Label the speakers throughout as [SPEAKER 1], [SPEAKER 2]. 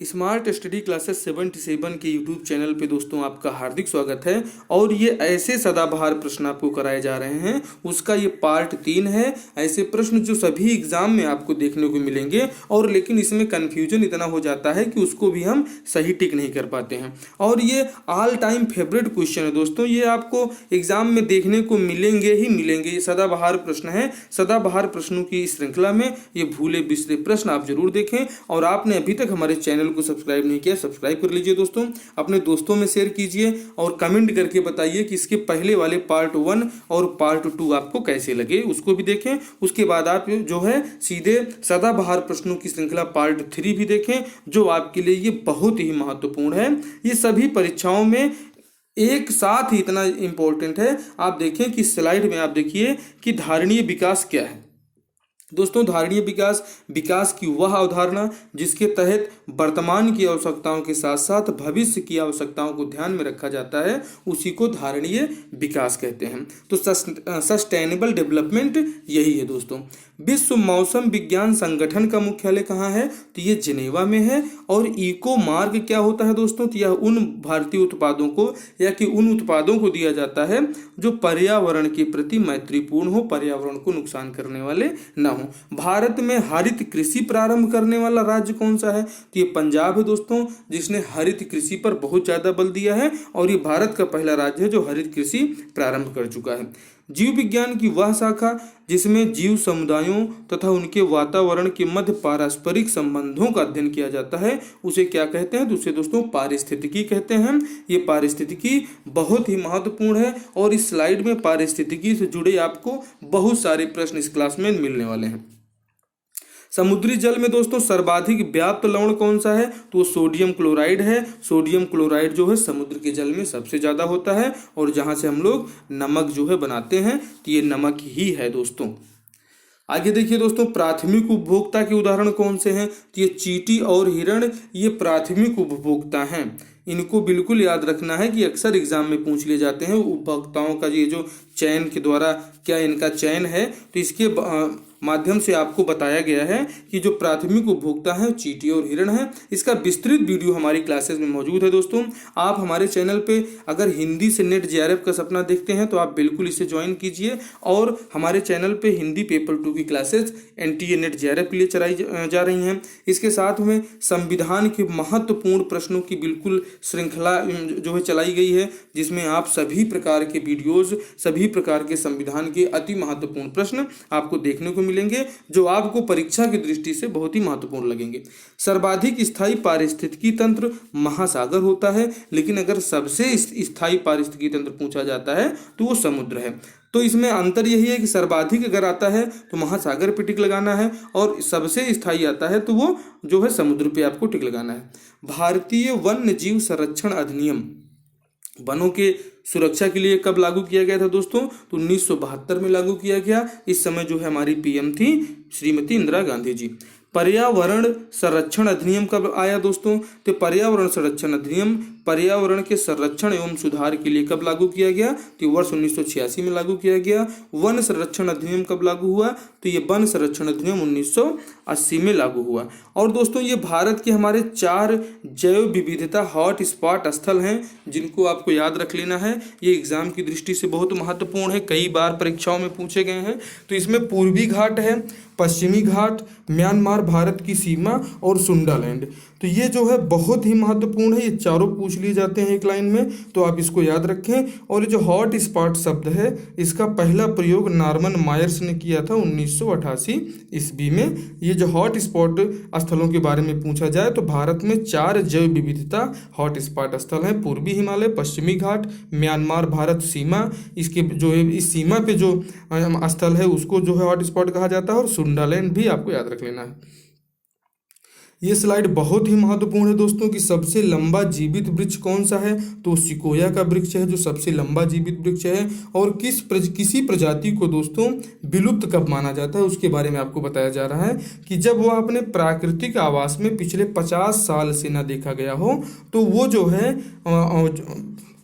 [SPEAKER 1] Smart study classes 77 के YouTube channel पे दोस्तों आपका हार्दिक स्वागत है। और ये ऐसे सदाबहार प्रश्न आपको कराए जा रहे हैं, उसका ये पार्ट 3 है। ऐसे प्रश्न जो सभी एग्जाम में आपको देखने को मिलेंगे, और लेकिन इसमें कन्फ्यूजन इतना हो जाता है कि उसको भी हम सही टिक नहीं कर पाते हैं। और ये ऑल टाइम फेवरेट क्वेश्चन है दोस्तों, ये आपको एग्जाम में देखने को मिलेंगे ही मिलेंगे। ये सदाबहार प्रश्न है। सदाबहार प्रश्नों की इस श्रृंखला में ये भूले बिसरे प्रश्न आप जरूर देखें। और आपने अभी तक हमारे चैनल को सब्सक्राइब नहीं किया, सब्सक्राइब कर लीजिए दोस्तों, अपने दोस्तों में शेयर कीजिए और कमेंट करके बताइए कि इसके पहले वाले पार्ट 1 और पार्ट 2 आपको कैसे लगे, उसको भी देखें। उसके बाद आप जो है सीधे सदाबहार प्रश्नों की श्रृंखला पार्ट 3 भी देखें, जो आपके लिए ये बहुत ही महत्वपूर्ण है। ये सभी परीक्षाओं में एक साथ ही इतना इंपॉर्टेंट है। आप देखें कि स्लाइड में आप देखिए कि धारणीय विकास क्या है दोस्तों। धारणीय विकास विकास की वह अवधारणा जिसके तहत वर्तमान की आवश्यकताओं के साथ साथ भविष्य की आवश्यकताओं को ध्यान में रखा जाता है, उसी को धारणीय विकास कहते हैं। तो सस्टेनेबल डेवलपमेंट यही है दोस्तों। विश्व मौसम विज्ञान संगठन का मुख्यालय कहाँ है? तो ये जिनेवा में है। और इको मार्क क्या होता है दोस्तों? तो यह उन भारतीय उत्पादों को या कि उन उत्पादों को दिया जाता है जो पर्यावरण के प्रति मैत्रीपूर्ण हो, पर्यावरण को नुकसान करने वाले न हो। भारत में हरित कृषि प्रारंभ करने वाला राज्य कौन सा है? तो ये पंजाब है दोस्तों, जिसने हरित कृषि पर बहुत ज्यादा बल दिया है। और ये भारत का पहला राज्य है जो हरित कृषि प्रारंभ कर चुका है। जीव विज्ञान की वह शाखा जिसमें जीव समुदायों तथा उनके वातावरण के मध्य पारस्परिक संबंधों का अध्ययन किया जाता है, उसे क्या कहते हैं? तो उसे दोस्तों पारिस्थितिकी कहते हैं। ये पारिस्थितिकी बहुत ही महत्वपूर्ण है और इस स्लाइड में पारिस्थितिकी से जुड़े आपको बहुत सारे प्रश्न इस क्लास में मिलने वाले हैं। समुद्री जल में दोस्तों सर्वाधिक व्याप्त लवण कौन सा है? तो वो सोडियम क्लोराइड है। सोडियम क्लोराइड जो है समुद्र के जल में सबसे ज्यादा होता है, और जहां से हम लोग नमक जो है बनाते हैं, तो ये नमक ही है दोस्तों। आगे देखिए दोस्तों, प्राथमिक उपभोक्ता के उदाहरण कौन से हैं? तो ये चींटी और हिरण ये प्राथमिक उपभोक्ता हैं। इनको बिल्कुल याद रखना है कि अक्सर एग्जाम में पूछ लिए जाते हैं। उपभोक्ताओं का ये जो चयन के द्वारा क्या इनका चयन है, तो इसके माध्यम से आपको बताया गया है कि जो प्राथमिक उपभोक्ता है चींटी और हिरण है। इसका विस्तृत वीडियो हमारी क्लासेस में मौजूद है दोस्तों। आप हमारे चैनल पे अगर हिंदी से नेट जेआरएफ का सपना देखते हैं तो आप बिल्कुल इसे ज्वाइन कीजिए। और हमारे चैनल पे हिंदी पेपर 2 की क्लासेस एनटीए नेट जेआरएफ के लिए चलाई जा रही हैं। इसके साथ में संविधान के महत्वपूर्ण प्रश्नों की बिल्कुल श्रृंखला जो है चलाई गई है, जिसमें आप सभी प्रकार के वीडियोज, सभी प्रकार के संविधान के अति महत्वपूर्ण प्रश्न आपको देखने को मिलेंगे, जो आपको परीक्षा की दृष्टि से बहुत ही महत्वपूर्ण लगेंगे। सर्वाधिक स्थायी पारिस्थितिकी तंत्र महासागर होता है, लेकिन अगर सबसे स्थायी पारिस्थितिकी तंत्र पूछा जाता है तो वो समुद्र है। तो इसमें अंतर यही है कि सर्वाधिक अगर आता है तो महासागर पे टिक लगाना है, और सबसे स्थायी आता है तो वो जो है समुद्र पे आपको टिक लगाना है। भारतीय वन्य जीव संरक्षण अधिनियम वनों के सुरक्षा के लिए कब लागू किया गया था दोस्तों? तो 1972 में लागू किया गया। इस समय जो है हमारी पीएम थी श्रीमती इंदिरा गांधी जी। पर्यावरण संरक्षण अधिनियम कब आया दोस्तों? तो पर्यावरण संरक्षण अधिनियम पर्यावरण के संरक्षण एवं सुधार के लिए कब लागू किया गया? तो वर्ष 1986 में लागू किया गया। वन संरक्षण अधिनियम कब लागू हुआ? तो ये वन संरक्षण अधिनियम 1980 में लागू हुआ। और दोस्तों ये भारत के हमारे 4 जैव विविधता हॉट स्पॉट स्थल हैं, जिनको आपको याद रख लेना है। ये एग्जाम की दृष्टि से बहुत महत्वपूर्ण है, कई बार परीक्षाओं में पूछे गए हैं। तो इसमें पूर्वी घाट है, पश्चिमी घाट, म्यांमार भारत की सीमा और सुंडालैंड। तो ये जो है बहुत ही महत्वपूर्ण है। ये चारों पूछ लिए जाते हैं एक लाइन में, तो आप इसको याद रखें। और ये जो हॉट स्पॉट शब्द है, इसका पहला प्रयोग नॉर्मन मायर्स ने किया था 1988 ईस्वी में। ये जो हॉट स्पॉट स्थलों के बारे में पूछा जाए तो भारत में 4 जैव विविधता हॉट स्पॉट स्थल हैं। पूर्वी हिमालय, पश्चिमी घाट, म्यांमार भारत सीमा, इसके जो है इस सीमा पे जो स्थल है उसको जो है हॉट स्पॉट कहा जाता है। और सुंडालैंड भी आपको याद रख लेना है। ये स्लाइड बहुत ही महत्वपूर्ण है दोस्तों कि सबसे लंबा जीवित वृक्ष कौन सा है? तो सिकोया का वृक्ष है जो सबसे लंबा जीवित वृक्ष है। और किसी प्रजाति को दोस्तों विलुप्त कब माना जाता है उसके बारे में आपको बताया जा रहा है कि जब वह अपने प्राकृतिक आवास में पिछले 50 साल से न देखा गया हो, तो वो जो है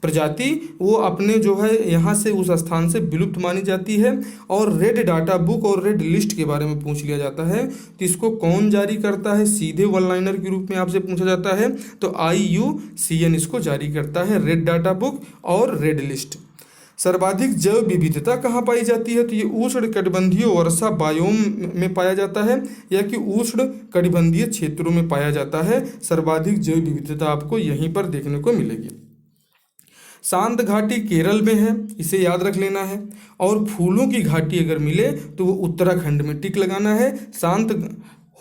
[SPEAKER 1] प्रजाति वो अपने जो है यहाँ से उस स्थान से विलुप्त मानी जाती है। और रेड डाटा बुक और रेड लिस्ट के बारे में पूछ लिया जाता है तो इसको कौन जारी करता है, सीधे वन लाइनर के रूप में आपसे पूछा जाता है तो IUCN इसको जारी करता है, रेड डाटा बुक और रेड लिस्ट। सर्वाधिक जैव विविधता कहाँ पाई जाती है तो ये उष्ण कटिबंधीय वर्षा बायोम में पाया जाता है या कि उष्ण कटिबंधीय क्षेत्रों में पाया जाता है। सर्वाधिक जैव विविधता आपको यहीं पर देखने को मिलेगी। शांत घाटी केरल में है, इसे याद रख लेना है। और फूलों की घाटी अगर मिले तो वो उत्तराखंड में टिक लगाना है। शांत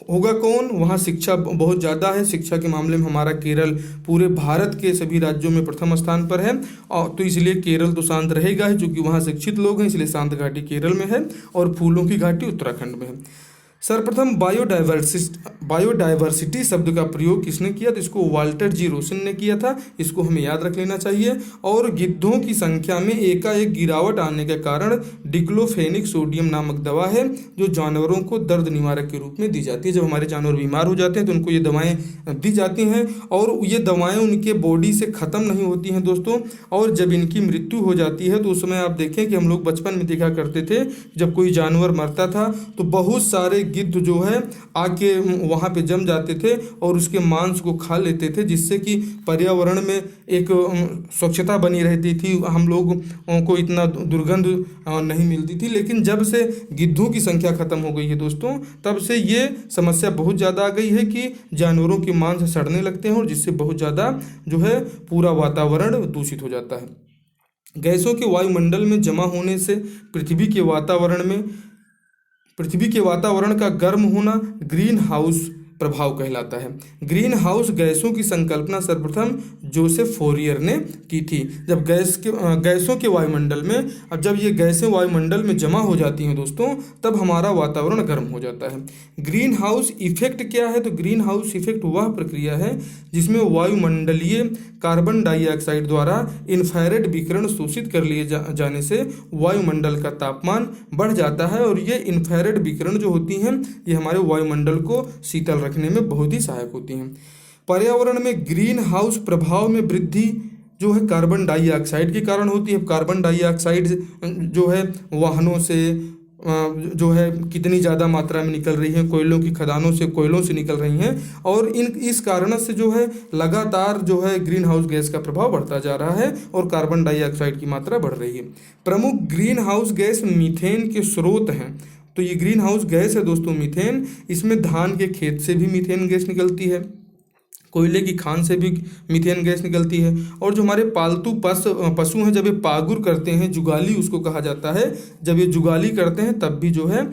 [SPEAKER 1] होगा कौन, वहाँ शिक्षा बहुत ज़्यादा है, शिक्षा के मामले में हमारा केरल पूरे भारत के सभी राज्यों में प्रथम स्थान पर है। और तो इसलिए केरल तो शांत रहेगा ही, क्योंकि वहाँ शिक्षित लोग हैं, इसलिए शांत घाटी केरल में है और फूलों की घाटी उत्तराखंड में है। सर्वप्रथम बायोडाइवर्सिटी शब्द का प्रयोग किसने किया तो इसको वाल्टर जी रोसन ने किया था, इसको हमें याद रख लेना चाहिए। और गिद्धों की संख्या में एकाएक गिरावट आने के कारण डिक्लोफेनिक सोडियम नामक दवा है जो जानवरों को दर्द निवारक के रूप में दी जाती है। जब हमारे जानवर बीमार हो जाते हैं तो उनको ये दवाएं दी जाती हैं और ये दवाएं उनके बॉडी से ख़त्म नहीं होती हैं दोस्तों। और जब इनकी मृत्यु हो जाती है तो उस समय आप देखें कि हम लोग बचपन में देखा करते थे, जब कोई जानवर मरता था तो बहुत सारे गिद्ध जो है आके वहाँ पे जम जाते थे और उसके मांस को खा लेते थे, जिससे कि पर्यावरण में एक स्वच्छता बनी रहती थी, हम लोग को इतना दुर्गंध नहीं मिलती थी। लेकिन जब से गिद्धों की संख्या खत्म हो गई है दोस्तों, तब से ये समस्या बहुत ज़्यादा आ गई है कि जानवरों के मांस सड़ने लगते हैं और जिससे बहुत ज़्यादा जो है पूरा वातावरण दूषित हो जाता है। गैसों के वायुमंडल में जमा होने से पृथ्वी के वातावरण का गर्म होना ग्रीन हाउस प्रभाव कहलाता है। ग्रीन हाउस गैसों की संकल्पना सर्वप्रथम जोसेफ फोरियर ने की थी। जब गैसों के वायुमंडल में, अब जब ये गैसें वायुमंडल में जमा हो जाती हैं दोस्तों, तब हमारा वातावरण गर्म हो जाता है। ग्रीन हाउस इफेक्ट क्या है तो ग्रीन हाउस इफेक्ट वह प्रक्रिया है जिसमें वायुमंडलीय कार्बन डाइऑक्साइड द्वारा इंफ्रारेड विकिरण शोषित कर लिए जाने से वायुमंडल का तापमान बढ़ जाता है। और ये इंफ्रारेड विकिरण जो होती हैं ये हमारे वायुमंडल को शीतल रखने में बहुत ही सहायक होती हैं। पर्यावरण में ग्रीन हाउस प्रभाव में वृद्धि जो है कार्बन डाइऑक्साइड के कारण होती है। कार्बन डाइऑक्साइड जो है वाहनों से जो है कितनी ज़्यादा मात्रा में निकल रही है, कोयलों की खदानों से, कोयलों से निकल रही हैं और इस कारण से जो है लगातार जो है ग्रीन हाउस गैस का प्रभाव बढ़ता जा रहा है और कार्बन डाइऑक्साइड की मात्रा बढ़ रही है। प्रमुख ग्रीन हाउस गैस मीथेन के स्रोत हैं। तो ये ग्रीन हाउस गैस है दोस्तों मीथेन, इसमें धान के खेत से भी मीथेन गैस निकलती है, कोयले की खान से भी मीथेन गैस निकलती है। और जो हमारे पालतू पशु हैं, जब ये पागुर करते हैं, जुगाली उसको कहा जाता है, जब ये जुगाली करते हैं तब भी जो है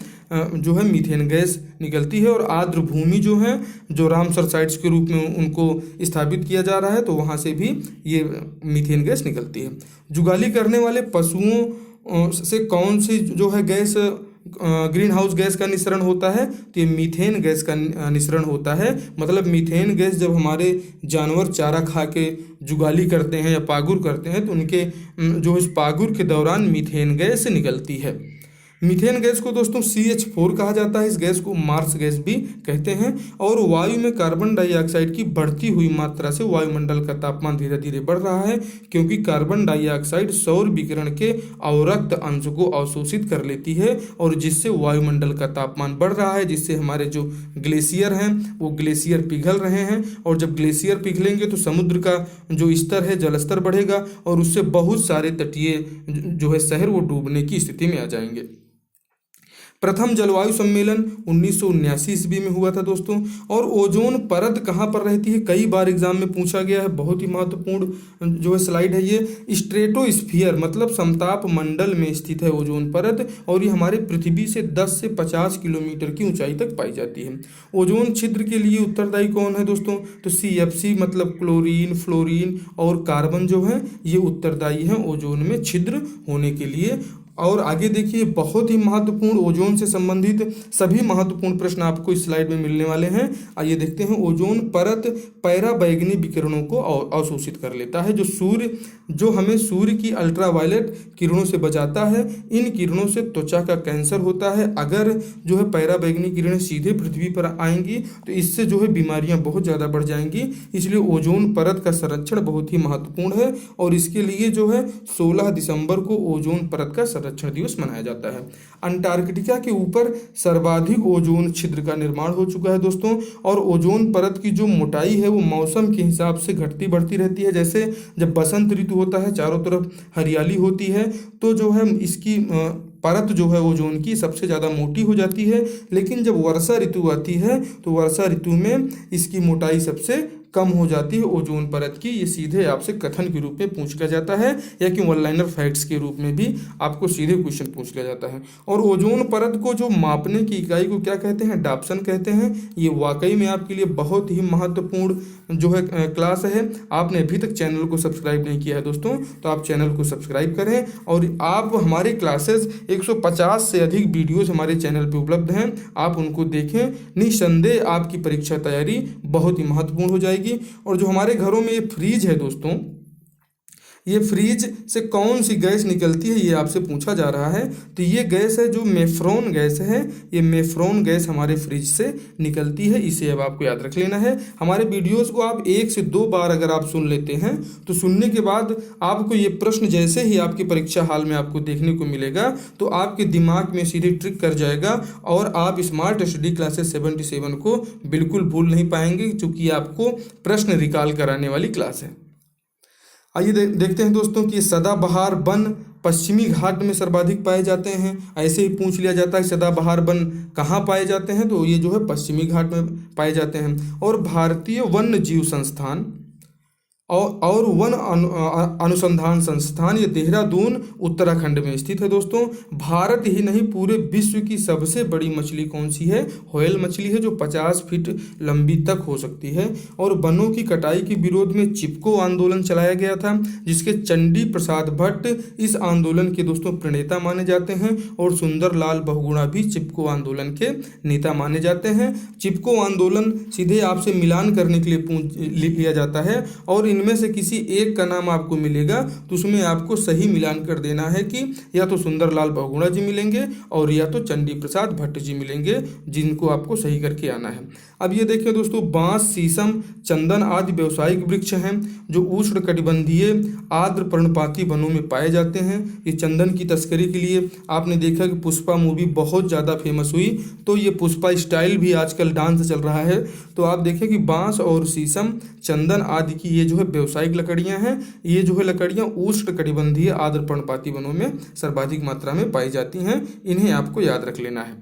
[SPEAKER 1] मीथेन गैस निकलती है। और आर्द्र भूमि जो है, जो रामसर साइट्स के रूप में उनको स्थापित किया जा रहा है, तो वहाँ से भी ये मीथेन गैस निकलती है। जुगाली करने वाले पशुओं से कौन सी जो है गैस ग्रीन हाउस गैस का निस्सरण होता है तो ये मीथेन गैस का निस्सरण होता है। मतलब मीथेन गैस जब हमारे जानवर चारा खा के जुगाली करते हैं या पागुर करते हैं तो उनके जो इस पागुर के दौरान मीथेन गैस निकलती है। मीथेन गैस को दोस्तों CH4 कहा जाता है, इस गैस को मार्स गैस भी कहते हैं। और वायु में कार्बन डाइऑक्साइड की बढ़ती हुई मात्रा से वायुमंडल का तापमान धीरे धीरे बढ़ रहा है, क्योंकि कार्बन डाइऑक्साइड सौर विकिरण के अवरक्त अंश को अवशोषित कर लेती है और जिससे वायुमंडल का तापमान बढ़ रहा है, जिससे हमारे जो ग्लेशियर हैं वो ग्लेशियर पिघल रहे हैं। और जब ग्लेशियर पिघलेंगे तो समुद्र का जो स्तर है, जल स्तर बढ़ेगा और उससे बहुत सारे तटीय जो है शहर वो डूबने की स्थिति में आ जाएंगे। प्रथम जलवायु सम्मेलन 1979 ईस्वी में हुआ था दोस्तों। और ओजोन परत कहाँ पर रहती है, कई बार एग्जाम में पूछा गया है, बहुत ही महत्वपूर्ण जो है स्लाइड है ये। स्ट्रेटोस्फीयर मतलब समताप मंडल में स्थित है ओजोन परत और ये हमारे पृथ्वी से 10 से 50 किलोमीटर की ऊंचाई तक पाई जाती है। ओजोन छिद्र के लिए उत्तरदायी कौन है दोस्तों तो CFC मतलब क्लोरीन, फ्लोरीन और कार्बन जो है ये उत्तरदायी है ओजोन में छिद्र होने के लिए। और आगे देखिए बहुत ही महत्वपूर्ण ओजोन से संबंधित सभी महत्वपूर्ण प्रश्न आपको इस स्लाइड में मिलने वाले हैं। आइए देखते हैं। ओजोन परत पराबैंगनी विकिरणों को अवशोषित कर लेता है। जो हमें सूर्य की अल्ट्रावायलेट किरणों से बचाता है। इन किरणों से त्वचा का कैंसर होता है। अगर जो है पराबैंगनी किरणें सीधे पृथ्वी पर आएंगी तो इससे जो है बीमारियां बहुत ज़्यादा बढ़ जाएंगी। इसलिए ओजोन परत का संरक्षण बहुत ही महत्वपूर्ण है और इसके लिए जो है 16 दिसंबर को ओजोन परत का संरक्षण दिवस मनाया जाता है। अंटार्कटिका के ऊपर सर्वाधिक ओजोन छिद्र का निर्माण हो चुका है दोस्तों। और ओजोन परत की जो मोटाई है वो मौसम के हिसाब से घटती बढ़ती रहती है। जैसे जब बसंत ऋतु होता है, चारों तरफ हरियाली होती है, तो जो है इसकी परत जो है ओजोन की सबसे ज़्यादा मोटी हो जाती है। लेकिन जब वर्षा ऋतु आती है तो वर्षा ऋतु में इसकी मोटाई सबसे कम हो जाती है ओजोन परत की। ये सीधे आपसे कथन के रूप में पूछ लिया जाता है या कि वन लाइनर फैक्ट्स के रूप में भी आपको सीधे क्वेश्चन पूछ लिया जाता है। और ओजोन परत को जो मापने की इकाई को क्या कहते हैं? डाप्सन कहते हैं। ये वाकई में आपके लिए बहुत ही महत्वपूर्ण जो है क्लास है। आपने अभी तक चैनल को सब्सक्राइब नहीं किया है दोस्तों, तो आप चैनल को सब्सक्राइब करें और आप हमारे क्लासेस 150 से अधिक वीडियोस हमारे चैनल पे उपलब्ध हैं, आप उनको देखें। निसंदेह आपकी परीक्षा तैयारी बहुत ही महत्वपूर्ण हो जाएगी। और जो हमारे घरों में ये फ्रीज है दोस्तों, ये फ्रीज से कौन सी गैस निकलती है ये आपसे पूछा जा रहा है। तो ये गैस है जो मेफ्रॉन गैस है। ये मेफ्रॉन गैस हमारे फ्रिज से निकलती है, इसे अब आपको याद रख लेना है। हमारे वीडियोस को आप 1 से 2 बार अगर आप सुन लेते हैं तो सुनने के बाद आपको ये प्रश्न जैसे ही आपकी परीक्षा हाल में आपको देखने को मिलेगा तो आपके दिमाग में सीधे ट्रिक कर जाएगा और आप स्मार्ट स्टडी क्लासेस 77 को बिल्कुल भूल नहीं पाएंगे, क्योंकि आपको प्रश्न रिकॉल कराने वाली क्लास है। आइए देखते हैं दोस्तों कि सदाबहार वन पश्चिमी घाट में सर्वाधिक पाए जाते हैं। ऐसे ही पूछ लिया जाता है सदाबहार वन कहाँ पाए जाते हैं, तो ये जो है पश्चिमी घाट में पाए जाते हैं। और भारतीय वन्य जीव संस्थान और वन अनुसंधान संस्थान ये देहरादून उत्तराखंड में स्थित है दोस्तों। भारत ही नहीं पूरे विश्व की सबसे बड़ी मछली कौन सी है? व्हेल मछली है, जो 50 फीट लंबी तक हो सकती है। और वनों की कटाई के विरोध में चिपको आंदोलन चलाया गया था, जिसके चंडी प्रसाद भट्ट इस आंदोलन के दोस्तों प्रणेता माने जाते हैं। और सुंदरलाल बहुगुणा भी चिपको आंदोलन के नेता माने जाते हैं। चिपको आंदोलन सीधे आपसे मिलान करने के लिए लिया जाता है और इनमें से किसी एक का नाम आपको मिलेगा तो उसमें आपको सही मिलान कर देना है कि या तो सुंदरलाल बहुगुणा जी मिलेंगे और या तो चंडी प्रसाद भट्ट जी मिलेंगे, जिनको आपको सही करके आना है। अब ये देखिए दोस्तों, बांस, शीशम, चंदन आदि व्यावसायिक वृक्ष हैं जो उष्ण कटिबंधीय आर्द्र पर्णपाती वनों में पाए जाते हैं। ये चंदन की तस्करी के लिए आपने देखा कि पुष्पा मूवी बहुत ज़्यादा फेमस हुई, तो ये पुष्पा स्टाइल भी आजकल डांस चल रहा है। तो आप देखें कि बांस और शीशम, चंदन आदि की ये जो है व्यावसायिक लकड़ियां हैं। ये जो है लकड़ियां उष्ण कटिबंधीय आर्द्र पर्णपाती वनों में सर्वाधिक मात्रा में पाई जाती हैं। इन्हें आपको याद रख लेना है।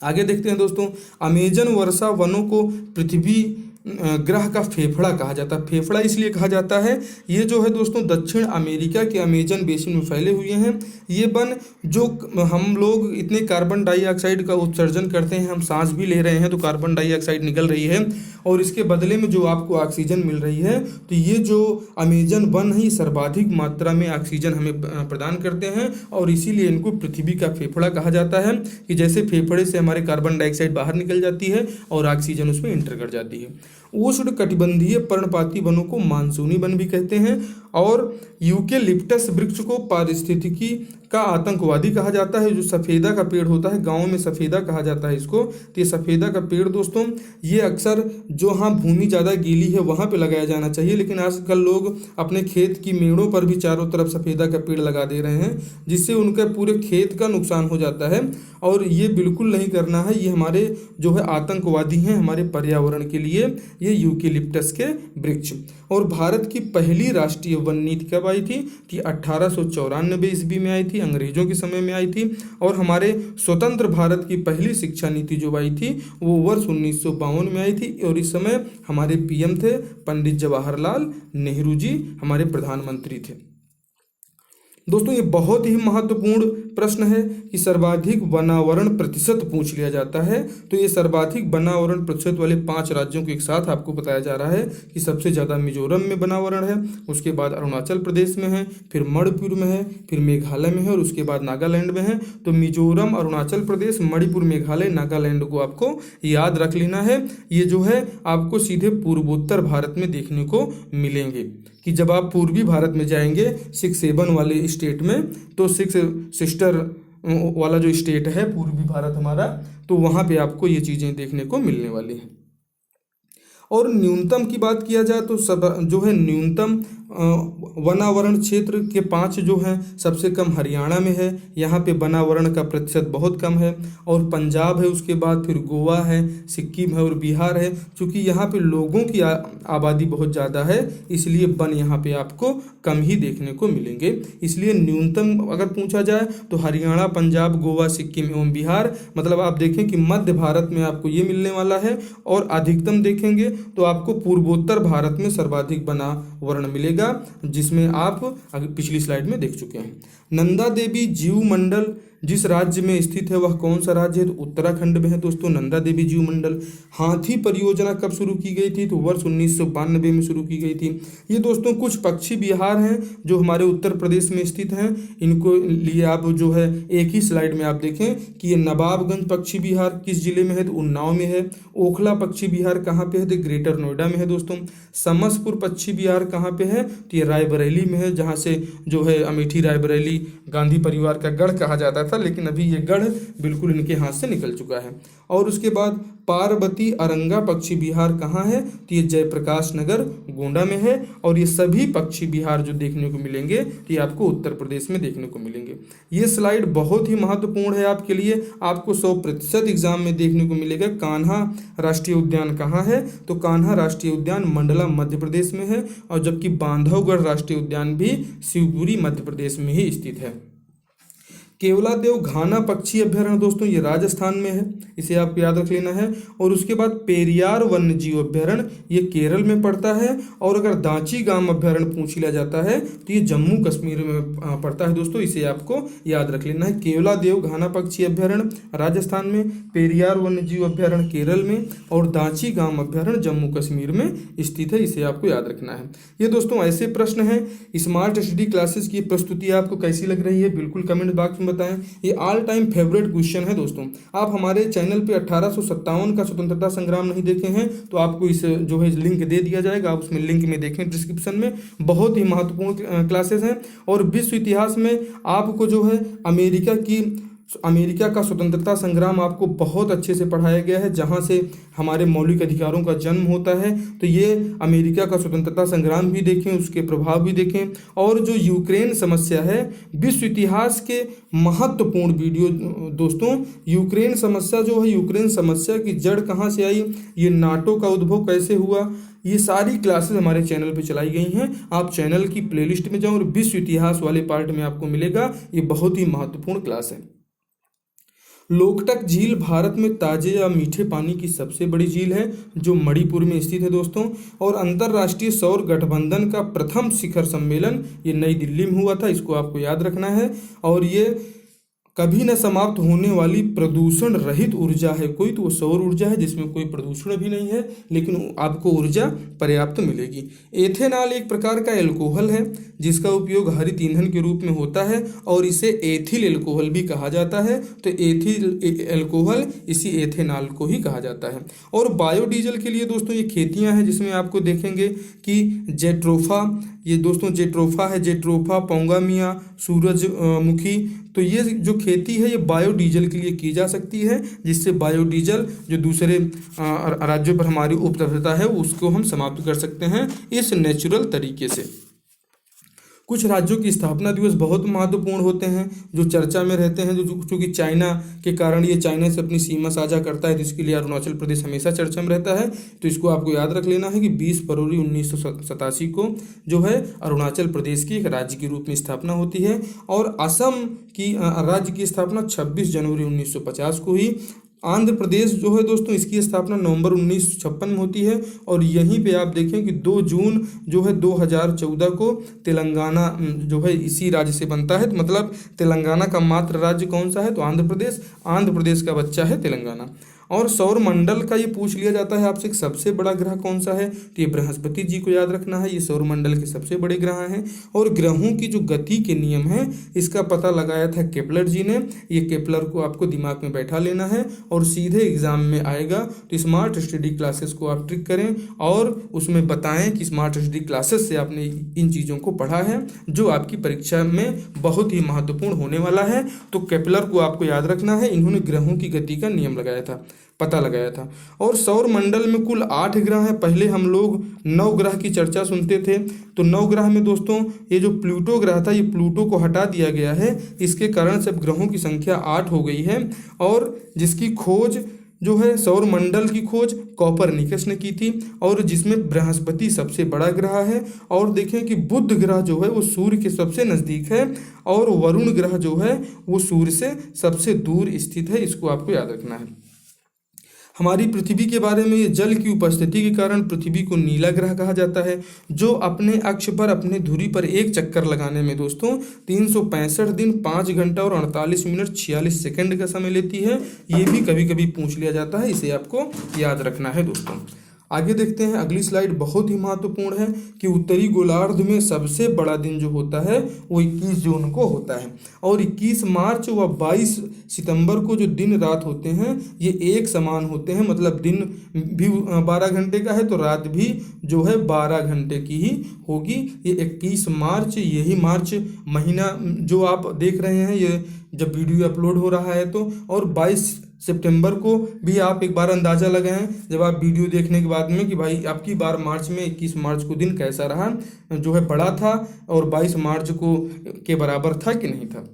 [SPEAKER 1] आगे देखते हैं दोस्तों, अमेजन वर्षा वनों को पृथ्वी ग्रह का फेफड़ा कहा जाता है। फेफड़ा इसलिए कहा जाता है, ये जो है दोस्तों दक्षिण अमेरिका के अमेजन बेसिन में फैले हुए हैं। ये वन जो हम लोग इतने कार्बन डाइऑक्साइड का उत्सर्जन करते हैं, हम सांस भी ले रहे हैं तो कार्बन डाइऑक्साइड निकल रही है और इसके बदले में जो आपको ऑक्सीजन मिल रही है, तो ये जो अमेजन वन है सर्वाधिक मात्रा में ऑक्सीजन हमें प्रदान करते हैं और इसीलिए इनको पृथ्वी का फेफड़ा कहा जाता है कि जैसे फेफड़े से हमारे कार्बन डाइऑक्साइड बाहर निकल जाती है और ऑक्सीजन उसमें इंटर कर जाती है। उष्ण कटिबंधीय पर्णपाती वनों को मानसूनी वन भी कहते हैं। और यूकेलिप्टस वृक्ष को पारिस्थितिकी का आतंकवादी कहा जाता है। जो सफ़ेदा का पेड़ होता है, गाँव में सफ़ेदा कहा जाता है इसको, तो ये सफ़ेदा का पेड़ दोस्तों ये अक्सर जहाँ भूमि ज़्यादा गीली है वहाँ पे लगाया जाना चाहिए, लेकिन आजकल लोग अपने खेत की मेड़ों पर भी चारों तरफ सफ़ेदा का पेड़ लगा दे रहे हैं, जिससे उनका पूरे खेत का नुकसान हो जाता है। और ये बिल्कुल नहीं करना है, ये हमारे जो है आतंकवादी हैं हमारे पर्यावरण के लिए, ये यूकेलिप्टस के वृक्ष। और भारत की पहली राष्ट्रीय वन नीति कब आई थी? 1894 ईस्वी में आई थी, अंग्रेजों के समय में आई थी। और हमारे स्वतंत्र भारत की पहली शिक्षा नीति जो आई थी वो वर्ष 1952 में आई थी और इस समय हमारे पीएम थे पंडित जवाहरलाल नेहरू जी, हमारे प्रधानमंत्री थे। दोस्तों ये बहुत ही महत्वपूर्ण प्रश्न है कि सर्वाधिक वनावरण प्रतिशत पूछ लिया जाता है। तो ये सर्वाधिक वनावरण प्रतिशत वाले 5 राज्यों को एक साथ आपको बताया जा रहा है कि सबसे ज़्यादा मिजोरम में वनावरण है, उसके बाद अरुणाचल प्रदेश में है, फिर मणिपुर में है, फिर मेघालय में है और उसके बाद नागालैंड में है। तो मिजोरम, अरुणाचल प्रदेश, मणिपुर, मेघालय, नागालैंड को आपको याद रख लेना है। ये जो है आपको सीधे पूर्वोत्तर भारत में देखने को मिलेंगे कि जब आप पूर्वी भारत में जाएंगे 6-7 वाले स्टेट में, तो 6 सिस्टर वाला जो स्टेट है पूर्वी भारत हमारा, तो वहाँ पे आपको ये चीज़ें देखने को मिलने वाली हैं। और न्यूनतम की बात किया जाए तो सब जो है न्यूनतम वनावरण क्षेत्र के 5 जो हैं सबसे कम हरियाणा में है, यहाँ पे वनावरण का प्रतिशत बहुत कम है। और पंजाब है, उसके बाद फिर गोवा है, सिक्किम है और बिहार है। चूँकि यहाँ पे लोगों की आबादी बहुत ज़्यादा है, इसलिए वन यहाँ पे आपको कम ही देखने को मिलेंगे। इसलिए न्यूनतम अगर पूछा जाए तो हरियाणा, पंजाब, गोवा, सिक्किम एवं बिहार, मतलब आप देखें कि मध्य भारत में आपको ये मिलने वाला है। और अधिकतम देखेंगे तो आपको पूर्वोत्तर भारत में सर्वाधिक वनावरण मिलेगा, जिसमें आप पिछली स्लाइड में देख चुके हैं। नंदा देवी जीव मंडल जिस राज्य में स्थित है वह कौन सा राज्य है? तो उत्तराखंड में है दोस्तों नंदा देवी जीव मंडल। हाथी परियोजना कब शुरू की गई थी? तो वर्ष 1992 में शुरू की गई थी। ये दोस्तों कुछ पक्षी विहार हैं जो हमारे उत्तर प्रदेश में स्थित हैं। इनको लिए आप जो है एक ही स्लाइड में आप देखें कि ये नवाबगंज पक्षी विहार किस जिले में है? तो उन्नाव में है। ओखला पक्षी विहार कहाँ पे है? तो ग्रेटर नोएडा में है दोस्तों। समसपुर पक्षी विहार कहाँ पे है? तो ये रायबरेली में है, जहाँ से जो है अमेठी रायबरेली गांधी परिवार का गढ़ कहा जाता था, लेकिन अभी ये गढ़ बिल्कुल इनके हाथ से निकल चुका है। और उसके बाद पार्वती अरंगा पक्षी विहार कहाँ है? तो ये जयप्रकाश नगर गोंडा में है। और ये सभी पक्षी विहार जो देखने को मिलेंगे तो ये आपको उत्तर प्रदेश में देखने को मिलेंगे। ये स्लाइड बहुत ही महत्वपूर्ण है आपके लिए, आपको 100% एग्जाम में देखने को मिलेगा। कान्हा राष्ट्रीय उद्यान कहाँ है? तो कान्हा राष्ट्रीय उद्यान मंडला मध्य प्रदेश में है, और जबकि बांधवगढ़ राष्ट्रीय उद्यान भी शिवपुरी मध्य प्रदेश में ही स्थित है। केवलादेव घाना पक्षी अभ्यारण्य दोस्तों ये राजस्थान में है, इसे आपको याद रख लेना है। और उसके बाद पेरियार वन्य जीव अभ्यारण्य ये केरल में पड़ता है। और अगर दांची गाम अभ्यारण्य पूछ लिया जाता है तो ये जम्मू कश्मीर में पड़ता है दोस्तों, इसे आपको याद रख लेना है। केवलादेव घाना पक्षी अभ्यारण्य राजस्थान में, पेरियार वन्य जीव अभ्यारण्य केरल में और दांची गाम अभ्यारण्य जम्मू कश्मीर में स्थित है, इसे आपको याद रखना है। ये दोस्तों ऐसे प्रश्न हैं। स्मार्ट स्टडी क्लासेस की प्रस्तुति आपको कैसी लग रही है बिल्कुल कमेंट बॉक्स में बताएं। ये ऑल टाइम फेवरेट क्वेश्चन है दोस्तों। आप हमारे चैनल पे 1857 का स्वतंत्रता संग्राम नहीं देखे हैं तो आपको इस जो है लिंक दे दिया जाएगा, आप उसमें लिंक में देखें डिस्क्रिप्शन में। बहुत ही महत्वपूर्ण क्लासेस हैं। और विश्व इतिहास में आपको जो है अमेरिका का स्वतंत्रता संग्राम आपको बहुत अच्छे से पढ़ाया गया है, जहां से हमारे मौलिक अधिकारों का जन्म होता है। तो ये अमेरिका का स्वतंत्रता संग्राम भी देखें, उसके प्रभाव भी देखें। और जो यूक्रेन समस्या है, विश्व इतिहास के महत्वपूर्ण वीडियो दोस्तों। यूक्रेन समस्या जो है, यूक्रेन समस्या की जड़ कहाँ से आई, ये नाटो का उद्भव कैसे हुआ, ये सारी क्लासेस हमारे चैनल पे चलाई गई हैं। आप चैनल की प्लेलिस्ट में जाओ और विश्व इतिहास वाले पार्ट में आपको मिलेगा। ये बहुत ही महत्वपूर्ण क्लास है। लोकटक झील भारत में ताजे या मीठे पानी की सबसे बड़ी झील है, जो मणिपुर में स्थित है दोस्तों। और अंतर्राष्ट्रीय सौर गठबंधन का प्रथम शिखर सम्मेलन ये नई दिल्ली में हुआ था, इसको आपको याद रखना है। और ये कभी न समाप्त होने वाली प्रदूषण रहित ऊर्जा है कोई, तो वो सौर ऊर्जा है जिसमें कोई प्रदूषण भी नहीं है, लेकिन आपको ऊर्जा पर्याप्त मिलेगी। एथेनॉल एक प्रकार का एल्कोहल है जिसका उपयोग हरित ईंधन के रूप में होता है और इसे एथिल एल्कोहल भी कहा जाता है। तो एथिल एल्कोहल इसी एथेनॉल को ही कहा जाता है। और बायोडीजल के लिए दोस्तों ये खेतियां हैं, जिसमें आपको देखेंगे कि जेट्रोफा, ये दोस्तों जेट्रोफा है, जेट्रोफा, पौंगामिया, सूरजमुखी। तो ये जो खेती है ये बायोडीजल के लिए की जा सकती है, जिससे बायोडीजल जो दूसरे राज्यों पर हमारी उपलब्धता है उसको हम समाप्त कर सकते हैं इस नेचुरल तरीके से। कुछ राज्यों की स्थापना दिवस बहुत महत्वपूर्ण होते हैं जो चर्चा में रहते हैं, जो चूँकि चाइना के कारण ये चाइना से अपनी सीमा साझा करता है, जिसके लिए अरुणाचल प्रदेश हमेशा चर्चा में रहता है। तो इसको आपको याद रख लेना है कि 20 फरवरी 1987 को जो है अरुणाचल प्रदेश की एक राज्य के रूप में स्थापना होती है। और असम की राज्य की स्थापना 26 जनवरी 1950 को हुई। आंध्र प्रदेश जो है दोस्तों, इसकी स्थापना नवंबर 1956 में होती है और यहीं पे आप देखें कि 2 जून जो है 2014 को तेलंगाना जो है इसी राज्य से बनता है। तो मतलब तेलंगाना का मात्र राज्य कौन सा है, तो आंध्र प्रदेश का बच्चा है तेलंगाना। और सौर मंडल का ये पूछ लिया जाता है आपसे कि सबसे बड़ा ग्रह कौन सा है, तो ये बृहस्पति जी को याद रखना है, ये सौर मंडल के सबसे बड़े ग्रह हैं। और ग्रहों की जो गति के नियम हैं इसका पता लगाया था केपलर जी ने। ये केपलर को आपको दिमाग में बैठा लेना है और सीधे एग्जाम में आएगा। तो स्मार्ट स्टडी क्लासेस को आप ट्रिक करें और उसमें बताएं कि स्मार्ट स्टडी क्लासेस से आपने इन चीज़ों को पढ़ा है जो आपकी परीक्षा में बहुत ही महत्वपूर्ण होने वाला है। तो केपलर को आपको याद रखना है, इन्होंने ग्रहों की गति का नियम लगाया था, पता लगाया था। और सौर मंडल में कुल 8 ग्रह हैं। पहले हम लोग 9 ग्रह की चर्चा सुनते थे, तो 9 ग्रह में दोस्तों ये जो प्लूटो ग्रह था, ये प्लूटो को हटा दिया गया है। इसके कारण से अब ग्रहों की संख्या 8 हो गई है। और जिसकी खोज जो है सौर मंडल की खोज कोपरनिकस ने की थी और जिसमें बृहस्पति सबसे बड़ा ग्रह है। और देखें कि बुध ग्रह जो है वो सूर्य के सबसे नज़दीक है और वरुण ग्रह जो है वो सूर्य से सबसे दूर स्थित है। इसको आपको याद रखना है। हमारी पृथ्वी के बारे में, ये जल की उपस्थिति के कारण पृथ्वी को नीला ग्रह कहा जाता है, जो अपने अक्ष पर अपने धुरी पर एक चक्कर लगाने में दोस्तों 365 दिन 5 घंटा और 48 मिनट 46 सेकंड का समय लेती है। ये भी कभी कभी पूछ लिया जाता है, इसे आपको याद रखना है दोस्तों। आगे देखते हैं, अगली स्लाइड बहुत ही महत्वपूर्ण है कि उत्तरी गोलार्ध में सबसे बड़ा दिन जो होता है वो 21 जून को होता है और 21 मार्च व 22 सितंबर को जो दिन रात होते हैं ये एक समान होते हैं। मतलब दिन भी 12 घंटे का है तो रात भी जो है 12 घंटे की ही होगी। ये 21 मार्च, यही मार्च महीना जो आप देख रहे हैं ये जब वीडियो अपलोड हो रहा है तो, और 22 सितंबर को भी आप एक बार अंदाज़ा लगाएं जब आप वीडियो देखने के बाद में कि भाई आपकी बार मार्च में 21 मार्च को दिन कैसा रहा, जो है बड़ा था और 22 मार्च को के बराबर था कि नहीं था।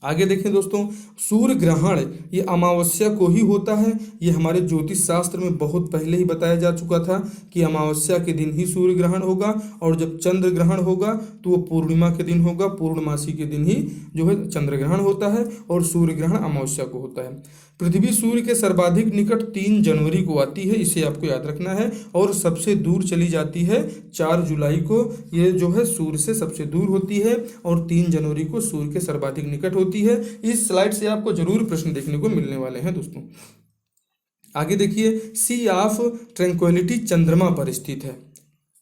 [SPEAKER 1] आगे देखें दोस्तों, सूर्य ग्रहण ये अमावस्या को ही होता है। ये हमारे ज्योतिष शास्त्र में बहुत पहले ही बताया जा चुका था कि अमावस्या के दिन ही सूर्य ग्रहण होगा और जब चंद्र ग्रहण होगा तो वो पूर्णिमा के दिन होगा। पूर्णमासी के दिन ही जो है चंद्र ग्रहण होता है और सूर्य ग्रहण अमावस्या को होता है। पृथ्वी सूर्य के सर्वाधिक निकट 3 जनवरी को आती है, इसे आपको याद रखना है। और सबसे दूर चली जाती है 4 जुलाई को, ये जो है सूर्य से सबसे दूर होती है और 3 जनवरी को सूर्य के सर्वाधिक निकट होती है। इस स्लाइड से आपको जरूर प्रश्न देखने को मिलने वाले हैं दोस्तों। आगे देखिए, सी ऑफ ट्रैंक्विलिटी चंद्रमा पर स्थित है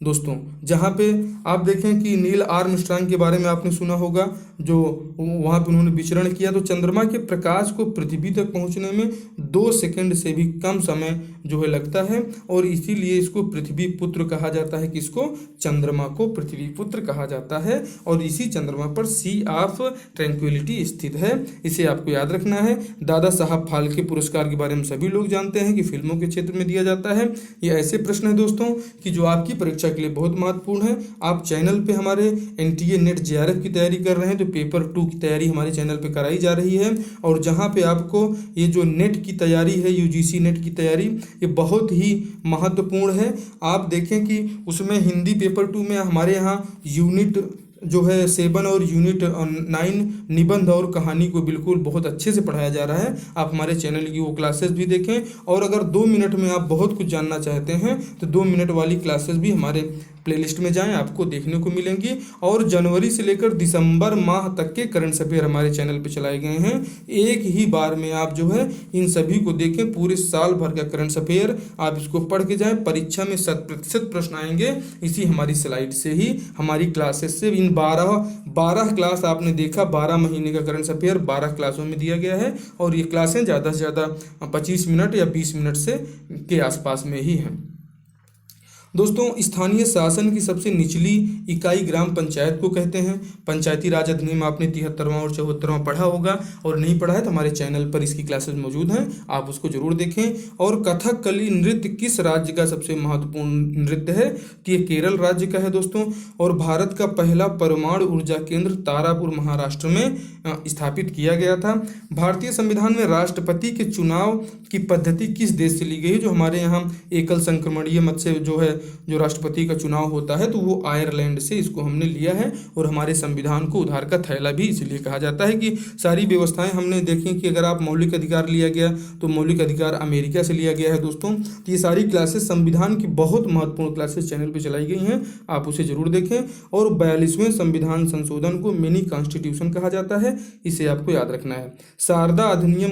[SPEAKER 1] दोस्तों, जहाँ पे आप देखें कि नील आर्मस्ट्रांग के बारे में आपने सुना होगा, जो वहाँ पे उन्होंने विचरण किया। तो चंद्रमा के प्रकाश को पृथ्वी तक पहुँचने में 2 सेकंड से भी कम समय जो है लगता है और इसीलिए इसको पृथ्वी पुत्र कहा जाता है। किसको? चंद्रमा को पृथ्वी पुत्र कहा जाता है और इसी चंद्रमा पर सी ऑफ ट्रैंक्विलिटी स्थित है, इसे आपको याद रखना है। दादा साहब फाल्के पुरस्कार के बारे में सभी लोग जानते हैं कि फिल्मों के क्षेत्र में दिया जाता है। ये ऐसे प्रश्न है दोस्तों कि जो आपकी परीक्षा के लिए बहुत महत्वपूर्ण है। आप चैनल पे हमारे एनटीए नेट जेआरएफ की तैयारी कर रहे हैं तो पेपर 2 की तैयारी हमारे चैनल पे कराई जा रही है और जहां पे आपको ये जो नेट की तैयारी है, यूजीसी नेट की तैयारी, ये बहुत ही महत्वपूर्ण है। आप देखें कि उसमें हिंदी पेपर 2 में हमारे यहाँ यूनिट जो है 7 और यूनिट 9 निबंध और कहानी को बिल्कुल बहुत अच्छे से पढ़ाया जा रहा है। आप हमारे चैनल की वो क्लासेस भी देखें और अगर 2 मिनट में आप बहुत कुछ जानना चाहते हैं तो 2 मिनट वाली क्लासेस भी हमारे प्लेलिस्ट में जाएं, आपको देखने को मिलेंगी। और जनवरी से लेकर दिसंबर माह तक के करंट अफेयर हमारे चैनल पे चलाए गए हैं। एक ही बार में आप जो है इन सभी को देखें, पूरे साल भर का करंट अफेयर आप इसको पढ़ के जाएं। परीक्षा में 100% प्रश्न आएंगे इसी हमारी स्लाइड से ही, हमारी क्लासेस से। इन 12 क्लास आपने देखा, 12 महीने का करंट अफेयर 12 क्लासों में दिया गया है और ये क्लासें ज़्यादा से ज़्यादा 25 मिनट या 20 मिनट से के आसपास में ही हैं। दोस्तों, स्थानीय शासन की सबसे निचली इकाई ग्राम पंचायत को कहते हैं। पंचायती राज अधिनियम आपने 73वां और 74वां पढ़ा होगा और नहीं पढ़ा है तो हमारे चैनल पर इसकी क्लासेस मौजूद हैं, आप उसको जरूर देखें। और कथकली नृत्य किस राज्य का सबसे महत्वपूर्ण नृत्य है? तो ये केरल राज्य का है दोस्तों। और भारत का पहला परमाणु ऊर्जा केंद्र तारापुर महाराष्ट्र में स्थापित किया गया था। भारतीय संविधान में राष्ट्रपति के चुनाव की पद्धति किस देश से ली गई है। जो हमारे यहाँ एकल संक्रमणीय मत से जो है जो राष्ट्रपति का चुनाव होता है तो वो आयरलैंड से इसको हमने लिया है। और हमारे संविधान को उधार का थैला भी इसलिए कहा जाता है कि सारी व्यवस्थाएं हमने देखी कि अगर आप मौलिक अधिकार लिया गया तो मौलिक अधिकार अमेरिका से लिया गया है दोस्तों। तो ये सारी क्लासेस संविधान की बहुत महत्वपूर्ण क्लासेस चैनल पर चलाई गई हैं, आप उसे जरूर देखें। और 42वें संविधान संशोधन को मिनी कॉन्स्टिट्यूशन कहा जाता है, इसे आपको याद रखना है। शारदा अधिनियम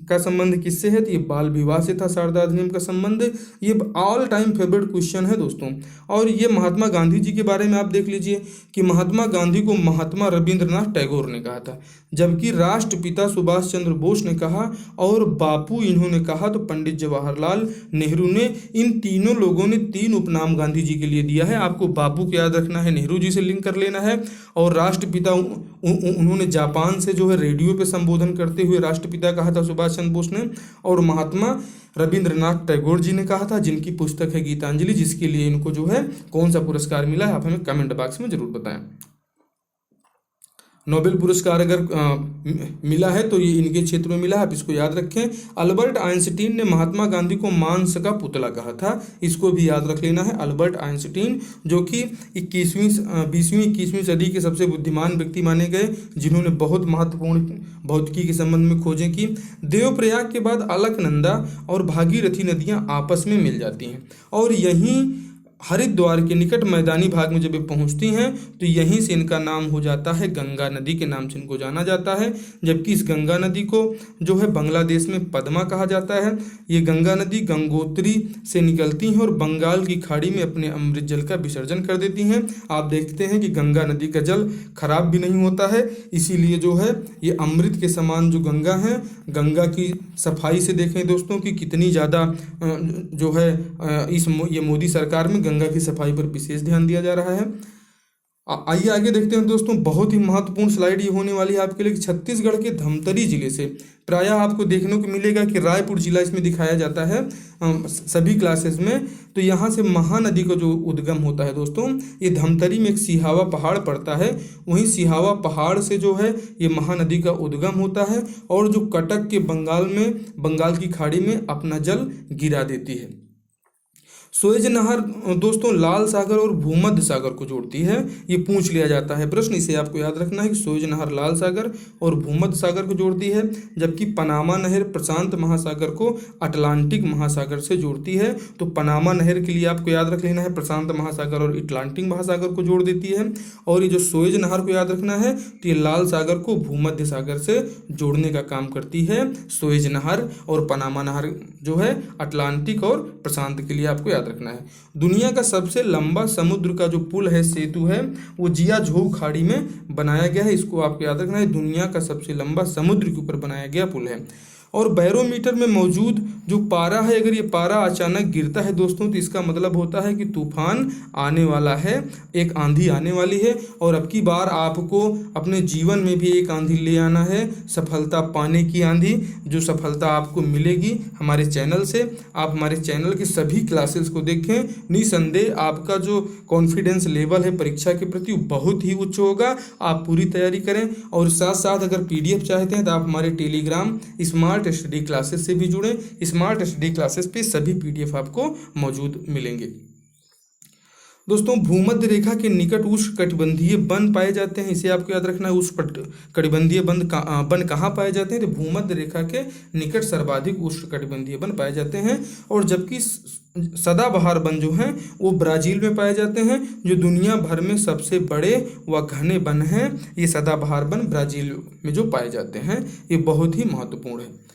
[SPEAKER 1] का संबंध किससे है, तो ये बाल विवाह से था शारदा अधिनियम का संबंध। ये ऑल टाइम फेवरेट क्वेश्चन है दोस्तों। और ये महात्मा गांधी जी के बारे में आप देख लीजिए कि महात्मा गांधी को महात्मा रविंद्रनाथ टैगोर ने कहा था, जबकि राष्ट्रपिता सुभाष चंद्र बोस ने कहा और बापू इन्होंने कहा तो पंडित जवाहरलाल नेहरू ने। इन तीनों लोगों ने 3 उपनाम गांधी जी के लिए दिया है। आपको बापू को याद रखना है, नेहरू जी से लिंक कर लेना है। और राष्ट्रपिता उन्होंने जापान से जो है रेडियो पे संबोधन करते हुए राष्ट्रपिता कहा था सुभाष चंद्र बोस ने। और महात्मा रविंद्रनाथ टैगोर जी ने कहा था, जिनकी पुस्तक है गीतांजलि, जिसके लिए इनको जो है कौन सा पुरस्कार मिला है आप हमें कमेंट बॉक्स में जरूर बताएं। नोबेल पुरस्कार अगर मिला है तो ये इनके क्षेत्र में मिला है, आप इसको याद रखें। अल्बर्ट आइंस्टीन ने महात्मा गांधी को मांस का पुतला कहा था, इसको भी याद रख लेना है। अल्बर्ट आइंस्टीन जो कि 20वीं सदी के सबसे बुद्धिमान व्यक्ति माने गए, जिन्होंने बहुत महत्वपूर्ण भौतिकी के संबंध में खोजें की। देवप्रयाग के बाद अलकनंदा और भागीरथी नदियां आपस में मिल जाती हैं और यहीं हरिद्वार के निकट मैदानी भाग में जब ये पहुंचती हैं तो यहीं से इनका नाम हो जाता है गंगा नदी के नाम से इनको जाना जाता है। जबकि इस गंगा नदी को जो है बांग्लादेश में पद्मा कहा जाता है। ये गंगा नदी गंगोत्री से निकलती हैं और बंगाल की खाड़ी में अपने अमृत जल का विसर्जन कर देती हैं। आप देखते हैं कि गंगा नदी का जल खराब भी नहीं होता है, इसीलिए जो है ये अमृत के समान जो गंगा है, गंगा की सफाई से देखें दोस्तों कि कितनी ज़्यादा जो है ये मोदी सरकार में गंगा की सफाई पर विशेष ध्यान दिया जा रहा है। आइए आगे देखते हैं दोस्तों। बहुत ही महत्वपूर्ण स्लाइड ये होने वाली है आपके लिए। छत्तीसगढ़ के धमतरी जिले से प्रायः आपको देखने को मिलेगा कि रायपुर जिला इसमें दिखाया जाता है सभी क्लासेस में। तो यहाँ से महानदी का जो उद्गम होता है दोस्तों, ये धमतरी में एक सिहावा पहाड़ पड़ता है, वहीं सिहावा पहाड़ से जो है ये महानदी का उद्गम होता है और जो कटक के बंगाल की खाड़ी में अपना जल गिरा देती है। सुएज नहर दोस्तों लाल सागर और भूमध्य सागर को जोड़ती है, ये पूछ लिया जाता है प्रश्न, इसे आपको याद रखना है कि सुएज नहर लाल सागर और भूमध्य सागर को जोड़ती है। जबकि पनामा नहर प्रशांत महासागर को अटलांटिक महासागर से जोड़ती है। तो पनामा नहर के लिए आपको याद रख लेना है प्रशांत महासागर और अटलांटिक महासागर को जोड़ देती है। और ये जो सुएज नहर को याद रखना है तो ये लाल सागर को भूमध्य सागर से जोड़ने का काम करती है सुएज नहर। और पनामा नहर जो है अटलांटिक और प्रशांत के लिए आपको याद रखना है। दुनिया का सबसे लंबा समुद्र का जो पुल है, सेतु है, वो जियाझोउ खाड़ी में बनाया गया है, इसको आपको याद रखना है। दुनिया का सबसे लंबा समुद्र के ऊपर बनाया गया पुल है। और बैरोमीटर में मौजूद जो पारा है, अगर ये पारा अचानक गिरता है दोस्तों तो इसका मतलब होता है कि तूफान आने वाला है, एक आंधी आने वाली है। और अब की बार आपको अपने जीवन में भी एक आंधी ले आना है, सफलता पाने की आंधी, जो सफलता आपको मिलेगी हमारे चैनल से। आप हमारे चैनल की सभी क्लासेस को देखें, निसंदेह आपका जो कॉन्फिडेंस लेवल है परीक्षा के प्रति बहुत ही उच्च होगा। आप पूरी तैयारी करें और साथ साथ अगर PDF चाहते हैं तो आप हमारे टेलीग्राम स्मार्ट स्टडी क्लासेस से भी जुड़ें। स्मार्ट स्टडी क्लासेस पे सभी PDF आपको मौजूद मिलेंगे। दोस्तों भूमध्य रेखा के निकट उष्णकटिबंधीय वन पाए जाते हैं, इसे आपको याद रखना है। उष्णकटिबंधीय वन कहाँ पाए जाते हैं, तो भूमध्य रेखा के निकट सर्वाधिक उष्णकटिबंधीय वन पाए जाते हैं। और जबकि सदाबहार वन जो हैं वो ब्राजील में पाए जाते हैं, जो दुनिया भर में सबसे बड़े व घने वन हैं। ये सदाबहार वन ब्राजील में जो पाए जाते हैं, ये बहुत ही महत्वपूर्ण है।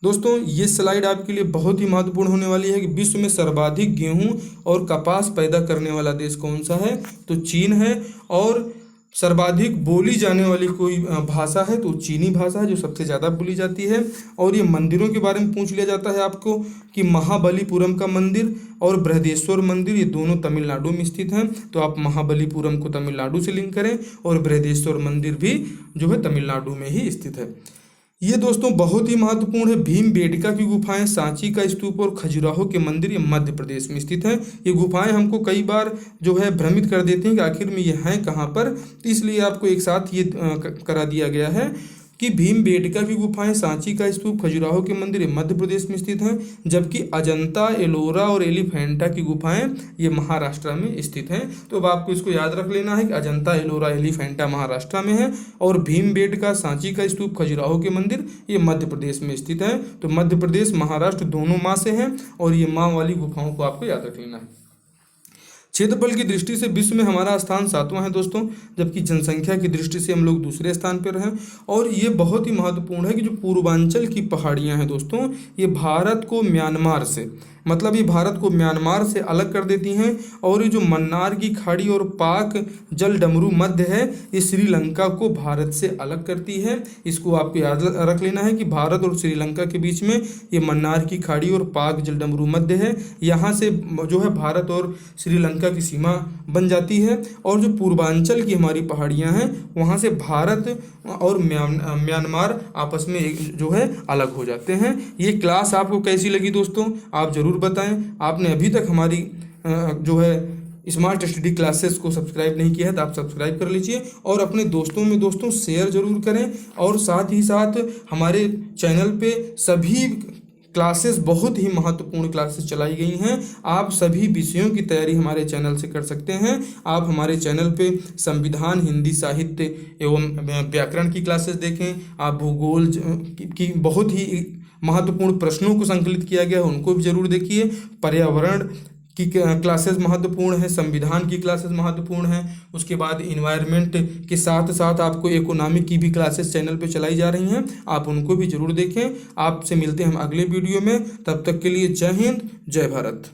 [SPEAKER 1] दोस्तों ये स्लाइड आपके लिए बहुत ही महत्वपूर्ण होने वाली है कि विश्व में सर्वाधिक गेहूं और कपास पैदा करने वाला देश कौन सा है, तो चीन है। और सर्वाधिक बोली जाने वाली कोई भाषा है तो चीनी भाषा है, जो सबसे ज़्यादा बोली जाती है। और ये मंदिरों के बारे में पूछ लिया जाता है आपको कि महाबलीपुरम का मंदिर और बृहदेश्वर मंदिर, ये दोनों तमिलनाडु में स्थित हैं। तो आप महाबलीपुरम को तमिलनाडु से लिंक करें और बृहदेश्वर मंदिर भी जो है तमिलनाडु में ही स्थित है। ये दोस्तों बहुत ही महत्वपूर्ण है। भीमबेटका की गुफाएं, सांची का स्तूप और खजुराहो के मंदिर ये मध्य प्रदेश में स्थित हैं। ये गुफाएं हमको कई बार जो है भ्रमित कर देती हैं कि आखिर में ये हैं कहाँ पर, तो इसलिए आपको एक साथ ये करा दिया गया है कि भीमबेटका की गुफाएं, सांची का स्तूप, खजुराहो के मंदिर ये मध्य प्रदेश में स्थित हैं, जबकि अजंता, एलोरा और एलिफेंटा की गुफाएं ये महाराष्ट्र में स्थित हैं। तो अब आपको इसको याद रख लेना है कि अजंता, एलोरा, एलिफेंटा महाराष्ट्र में है और भीमबेटका, सांची का स्तूप, खजुराहो के मंदिर ये मध्य प्रदेश में स्थित है। तो मध्य प्रदेश, महाराष्ट्र दोनों माँ से हैं और ये माँ वाली गुफाओं को आपको याद रख लेना है। क्षेत्रफल की दृष्टि से विश्व में हमारा स्थान 7वां है दोस्तों, जबकि जनसंख्या की दृष्टि से हम लोग दूसरे स्थान पर हैं। और ये बहुत ही महत्वपूर्ण है कि जो पूर्वांचल की पहाड़ियां हैं दोस्तों, ये भारत को म्यांमार से, मतलब ये भारत को म्यांमार से अलग कर देती हैं। और ये जो मन्नार की खाड़ी और पाक जल डमरू मध्य है, ये श्रीलंका को भारत से अलग करती है। इसको आपको याद रख लेना है कि भारत और श्रीलंका के बीच में ये मन्नार की खाड़ी और पाक जल डमरू मध्य है। यहाँ से जो है भारत और श्रीलंका की सीमा बन जाती है। और जो पूर्वांचल की हमारी पहाड़ियाँ हैं, वहाँ से भारत और म्यांमार आपस में जो है अलग हो जाते हैं। ये क्लास आपको कैसी लगी दोस्तों, आप जरूर बताएं। आपने अभी तक हमारी जो है स्मार्ट स्टडी क्लासेस को सब्सक्राइब नहीं किया है तो आप सब्सक्राइब कर लीजिए और अपने दोस्तों शेयर जरूर करें। और साथ ही साथ हमारे चैनल पे सभी क्लासेस, बहुत ही महत्वपूर्ण क्लासेस चलाई गई हैं। आप सभी विषयों की तैयारी हमारे चैनल से कर सकते हैं। आप हमारे चैनल पे संविधान, हिंदी साहित्य एवं व्याकरण की क्लासेस देखें। आप भूगोल की बहुत ही महत्वपूर्ण प्रश्नों को संकलित किया गया है, उनको भी जरूर देखिए। पर्यावरण की क्लासेस महत्वपूर्ण है, संविधान की क्लासेस महत्वपूर्ण है। उसके बाद इन्वायरमेंट के साथ साथ आपको इकोनॉमिक की भी क्लासेस चैनल पे चलाई जा रही हैं, आप उनको भी जरूर देखें। आपसे मिलते हैं हम अगले वीडियो में, तब तक के लिए जय हिंद, जय भारत।